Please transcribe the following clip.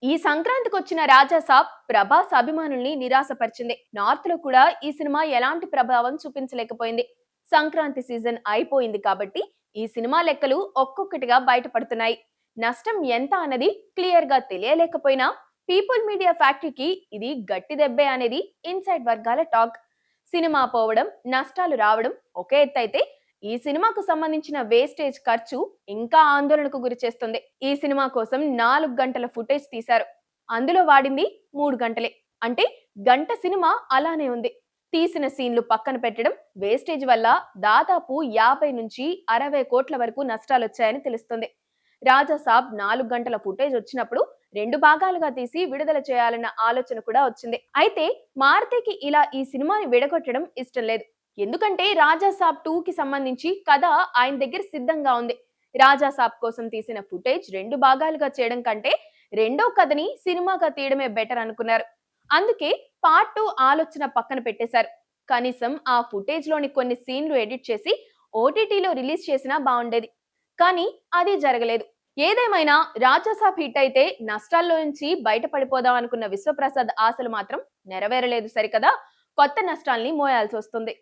ఈ సంక్రాంతికి వచ్చిన రాజాసాబ్ ప్రభాస్ అభిమానుల్ని నిరాశపరిచింది. నార్త్ లో కూడా ఈ సినిమా ఎలాంటి ప్రభావం చూపించలేకపోయింది. సంక్రాంతి సీజన్ అయిపోయింది కాబట్టి ఈ సినిమా లెక్కలు ఒక్కొక్కటిగా బయటపడుతున్నాయి. నష్టం ఎంత అన్నది క్లియర్ గా తెలియలేకపోయినా పీపుల్ మీడియా ఫ్యాక్టరీకి ఇది గట్టి దెబ్బే అనేది ఇన్సైడ్ వర్గాల టాక్. సినిమా పోవడం, నష్టాలు రావడం ఒకే ఎత్తైతే ఈ సినిమాకు సంబంధించిన వేస్టేజ్ ఖర్చు ఇంకా ఆందోళనకు గురిచేస్తుంది. ఈ సినిమా కోసం 4 గంటల ఫుటేజ్ తీశారు. అందులో వాడింది 3 గంటలే. అంటే గంట సినిమా అలానే ఉంది. తీసిన సీన్లు పక్కన పెట్టడం వేస్టేజ్ వల్ల దాదాపు 50 నుంచి 60 కోట్ల వరకు నష్టాలొచ్చాయని తెలుస్తుంది. రాజాసాబ్ 4 గంటల ఫుటేజ్ వచ్చినప్పుడు 2 భాగాలుగా తీసి విడుదల చేయాలన్న ఆలోచన కూడా వచ్చింది. అయితే మారుతికి ఇలా ఈ సినిమాని విడగొట్టడం ఇష్టం లేదు. ఎందుకంటే రాజాసాబ్ 2 కి సంబంధించి కథ ఆయన దగ్గర సిద్ధంగా ఉంది. రాజాసాబ్ కోసం తీసిన ఫుటేజ్ 2 భాగాలుగా చేయడం కంటే రెండో కథని సినిమాగా తీయడమే బెటర్ అనుకున్నారు. అందుకే పార్ట్ 2 ఆలోచన పక్కన పెట్టేశారు. కనీసం ఆ ఫుటేజ్ లోని కొన్ని సీన్లు ఎడిట్ చేసి ఓటీటీలో రిలీజ్ చేసినా బాగుండేది. కానీ అది జరగలేదు. ఏదేమైనా రాజాసాబ్ హిట్ అయితే నష్టాల్లో నుంచి బయటపడిపోదాం అనుకున్న విశ్వప్రసాద్ ఆశలు మాత్రం నెరవేరలేదు సరికదా. కొత్త నష్టాల్ని మోయాల్సి వస్తుంది.